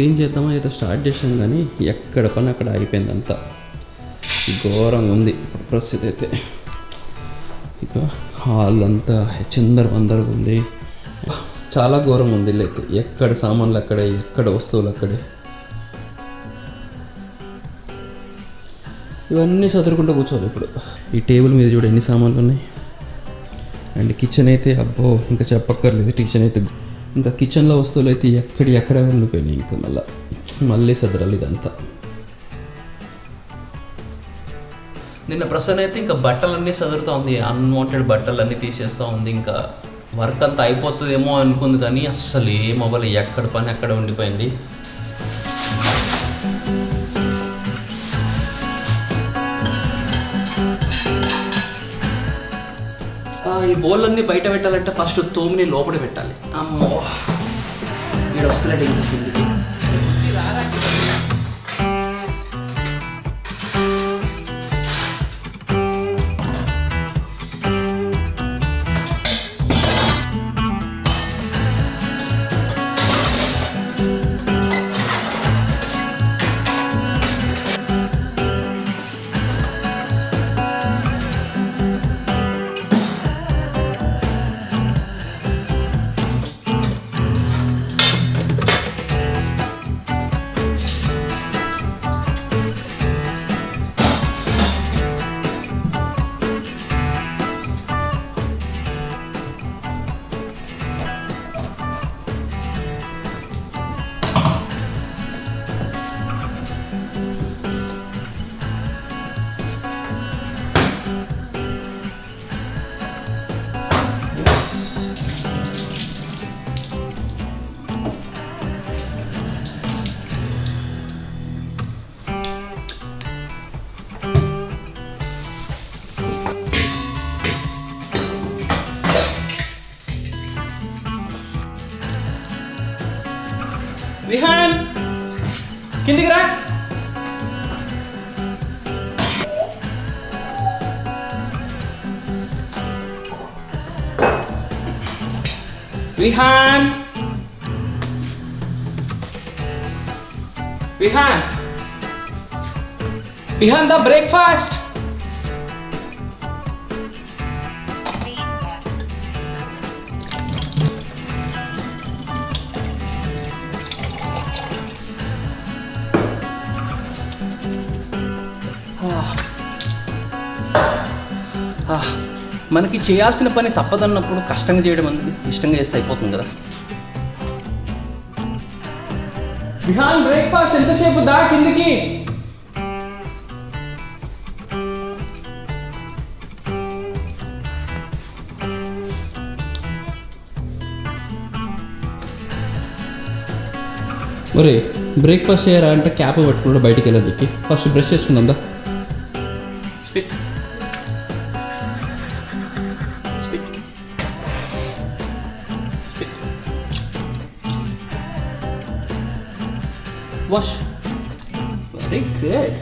Clean చేద్దామా ఏదో start చేసాం కానీ ఎక్కడ పని అక్కడ అయిపోయింది, అంతా ఘోరంగా ఉంది పరిస్థితి అయితే. ఇక హాల్ అంతా చిందరబందరగా ఉంది, చాలా ఘోరంగా ఉంది. అయితే ఎక్కడ సామాన్లు అక్కడే, ఎక్కడ వస్తువులు అక్కడే, ఇవన్నీ చదువుకుంటూ కూర్చోవాలి ఇప్పుడు. ఈ టేబుల్ మీద చూడ ఎన్ని సామాన్లు ఉన్నాయి. అండ్ కిచెన్ అయితే అబ్బో ఇంకా చెప్పక్కర్లేదు. కిచెన్ అయితే ఇంకా కిచెన్లో వస్తువులు అయితే ఎక్కడే ఉండిపోయినాయి. ఇంకా మళ్ళీ సదరాలి ఇదంతా. నిన్న ప్రసన్న అయితే ఇంకా బట్టలన్నీ సదురుతూ ఉంది, అన్వాంటెడ్ బట్టలన్నీ తీసేస్తూ ఉంది. ఇంకా వర్క్ అంతా అయిపోతుందేమో అనుకుంది కానీ అస్సలు ఏ మొబైల్ ఎక్కడ పని అక్కడ ఉండిపోయింది. ఈ బౌల్లన్నీ బయట పెట్టాలంటే ఫస్ట్ తోమిని లోపల పెట్టాలి. అమ్మో ఇక్కడ వస్తున్నాడు ఇంకా కిందికి. విహాన్ కిందికి రా. Vihaan Vihaan Vihaan the breakfast. మనకి చేయాల్సిన పని తప్పదన్నప్పుడు కష్టంగా చేయడం అనేది ఇష్టంగా చేస్తే అయిపోతుంది కదా. విహాన్ బ్రేక్ఫాస్ట్ ఎంతసేపు దా కిందికి. ఒరే బ్రేక్ఫాస్ట్ చేయరా అంటే క్యాప్ పట్టుకుంటూ బయటికి వెళ్ళదు. ఫస్ట్ బ్రష్ చేసుకుందాం దా. Wash. Very good.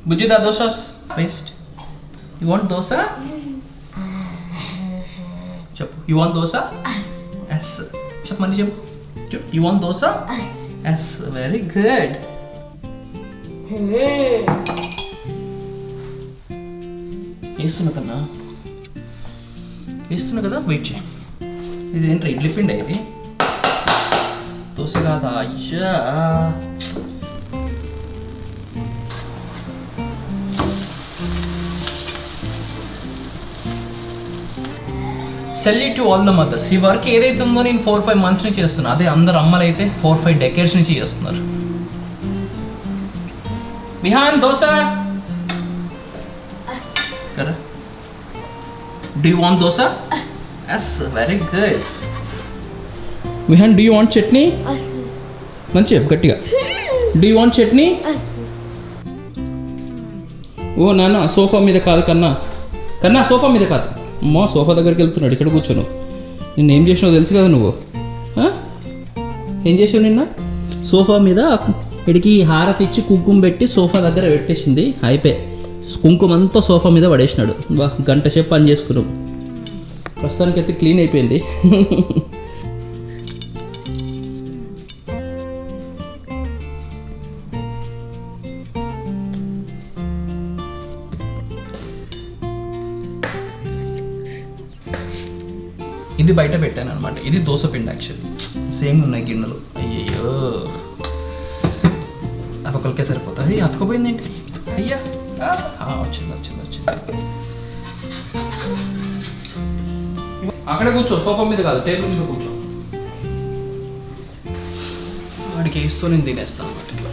Bujita dosas. Paste. You want dosa? Chap. You want dosa? Yes. Chap mani chap. You want dosa? Yes. Very good. వేస్తున్నా కదా, వెయిట్ చేయి. ఇది ఏంటో ఇడ్లీ పిండి, ఇది దోశ కాదా? అయ్యా salute to all the mothers. ఈ వర్క్ ఏదైతే ఉందో నేను 4-5 months నుంచి చేస్తున్నా, అదే అందరు అమ్మలు అయితే 4-5 decades నుంచి చేస్తున్నారు. విహాన్ దోశ కదా. Do you want dosa? Yes, very good. Vihaan do you want chutney? మంచి గట్టిగా. Do you want chutney? ఓ నాన్న సోఫా మీద కాదు కన్నా, కన్నా సోఫా మీద కాదు. అమ్మా సోఫా దగ్గరికి వెళ్తున్నాడు, ఇక్కడ కూర్చోను. నిన్న ఏం చేసినావు తెలుసు కదా నువ్వు. ఏం చేసావు నిన్న? సోఫా మీద ఇడికి హారతి ఇచ్చి కుంకుమ పెట్టి సోఫా దగ్గర పెట్టేసింది, అయిపోయి కుంకుమ అంతా సోఫా మీద పడేసినాడు. బా గంట సేపు పని చేసుకున్నాం. ప్రస్తుతానికి అయితే క్లీన్ అయిపోయింది. ఇది బయట పెట్టాను అనమాట. ఇది దోశ పిండి యాక్చువల్లీ. సేమ్ ఉన్నాయి గిన్నెలు. అయ్యయ్యో అది ఒకరికే సరిపోతుంది. అతుకుపోయింది ఏంటి? అయ్యా వచ్చింది వచ్చింది వచ్చింది. అక్కడే కూర్చో, సోఫా మీద కాదు, టేబుల్ మీద కూర్చో. వాడికి వేస్తూ నేను తినేస్తాను అనమాట ఇట్లా.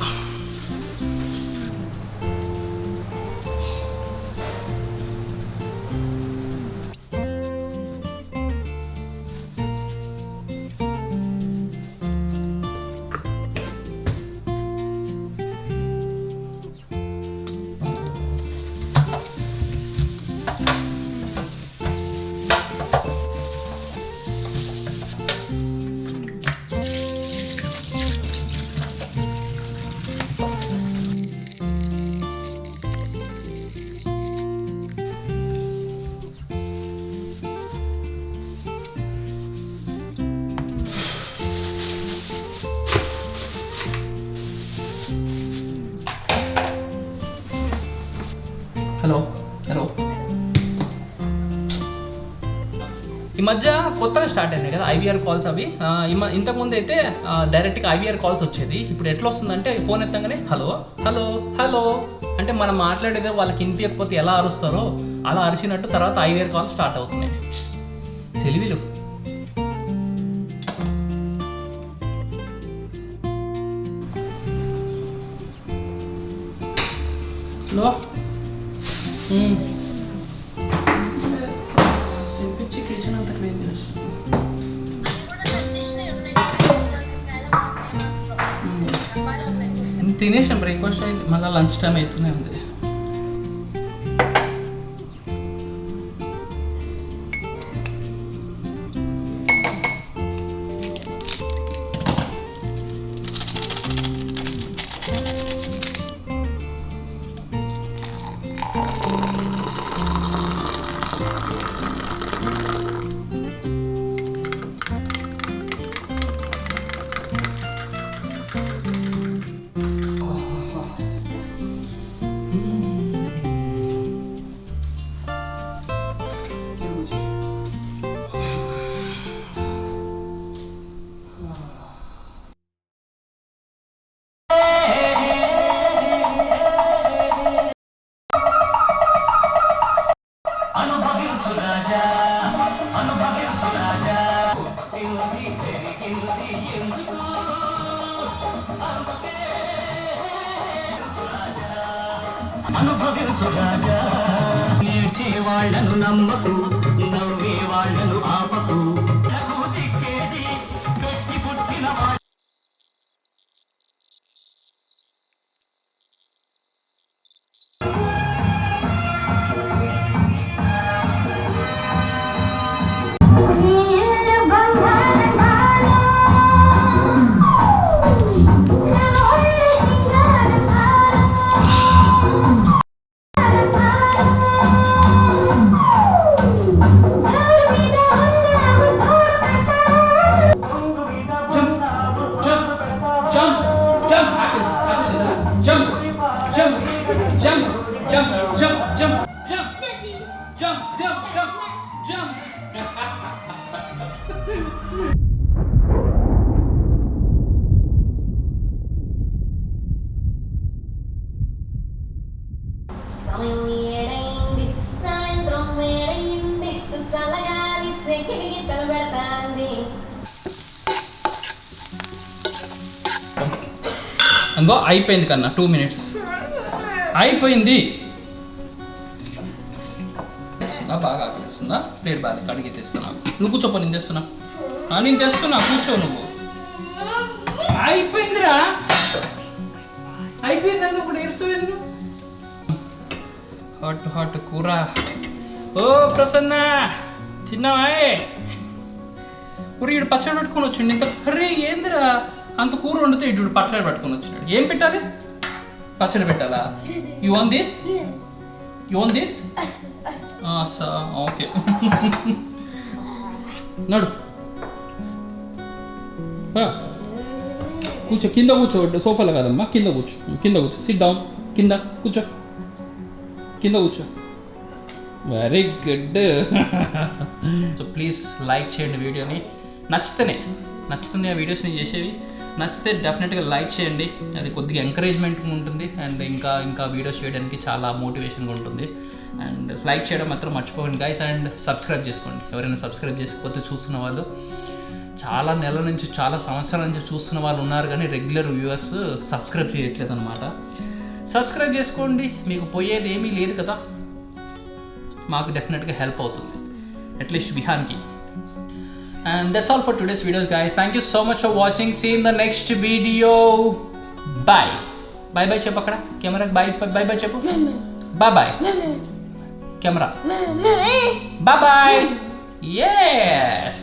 Hello hello. ఈ మధ్య కొత్తగా స్టార్ట్ అయినాయి కదా ఐవీఆర్ కాల్స్. అవి ఇంతకుముందు అయితే డైరెక్ట్గా ఐవీఆర్ కాల్స్ వచ్చేది. ఇప్పుడు ఎట్లా వస్తుందంటే ఫోన్ ఎత్తంగానే హలో హలో హలో అంటే మనం మాట్లాడేదే వాళ్ళకి వినిపించకపోతే ఎలా అరుస్తారో అలా అరిచినట్టు తర్వాత ఐవీఆర్ కాల్స్ స్టార్ట్ అవుతున్నాయి. తెలివిలు. హలో పిచ్చి కిచెన్ అంతా క్లీన్ చేసి తినేసాం. బ్రేక్ఫాస్ట్ అయింది, మళ్ళీ లంచ్ టైం అవుతూనే ఉంది. అనుభవించు రాజా. ఏడ్చే వాళ్ళను నమ్మకు, నవ్వే వాళ్ళను ఆపకు. దిక్కేది గట్టి పుట్టిన సమయం ఏడైంది, సాయంత్రం వేడైంది, చల్లగాలి సెకిలికి తలబెడతాంది. అంగో అయిపోయింది కన్నా, 2 minutes అయిపోయింది. బాగా ఆకలిస్తుందా? ప్లేట్ బాగా కడిగి తెస్తున్నా. నువ్వు కూర్చోపో, నేను తెస్తున్నా. నేను తెస్తున్నా, కూర్చో నువ్వు. అయిపోయిందిరా, అయిపోయిందని ఇప్పుడు ఏడుస్తావు. హాట్ హాట్ కూర. ఓ ప్రసన్న, తిన్నావా? కూర ఇడు పచ్చడి పెట్టుకొని వచ్చిండు. ఇంకా అరే ఏందిరా అంత కూర వండితే ఇడు పచ్చడి పెట్టుకొని వచ్చినాడు. ఏం పెట్టాలి? పచ్చడి పెట్టాలా? You want this? You want this? Okay. నడు కూర్చో, కింద కూర్చో, సోఫాలో కాదమ్మా, కింద కూర్చో, కింద కూర్చో, సిట్ డౌన్, కింద కూర్చో, కింద కూర్చో. Very good. So please like చేయండి వీడియోని. నచ్చుతుంది ఆ వీడియోస్ని చేసేవి. నచ్చితే డెఫినెట్గా లైక్ చేయండి, అది కొద్దిగా ఎంకరేజ్మెంట్ ఉంటుంది అండ్ ఇంకా వీడియోస్ చేయడానికి చాలా మోటివేషన్గా ఉంటుంది. అండ్ లైక్ చేయడం మాత్రం మర్చిపోకండి గైస్. అండ్ సబ్స్క్రైబ్ చేసుకోండి, ఎవరైనా సబ్స్క్రైబ్ చేసుకోకపోతే చూస్తున్న వాళ్ళు. చాలా నెలల నుంచి, చాలా సంవత్సరాల నుంచి చూస్తున్న వాళ్ళు ఉన్నారు, కానీ రెగ్యులర్ వ్యూవర్స్ సబ్స్క్రైబ్ చేయట్లేదు అనమాట. సబ్స్క్రైబ్ చేసుకోండి, మీకు పోయేది ఏమీ లేదు కదా, మాకు డెఫినెట్గా హెల్ప్ అవుతుంది, at least విహాన్కి. And that's all for today's video guys. Thank you so much for watching. See you in the next video. Bye. Bye bye చెప్పు అక్కడ కెమెరా. బై చెప్పు. Bye. కెమెరా. Bye. Yes.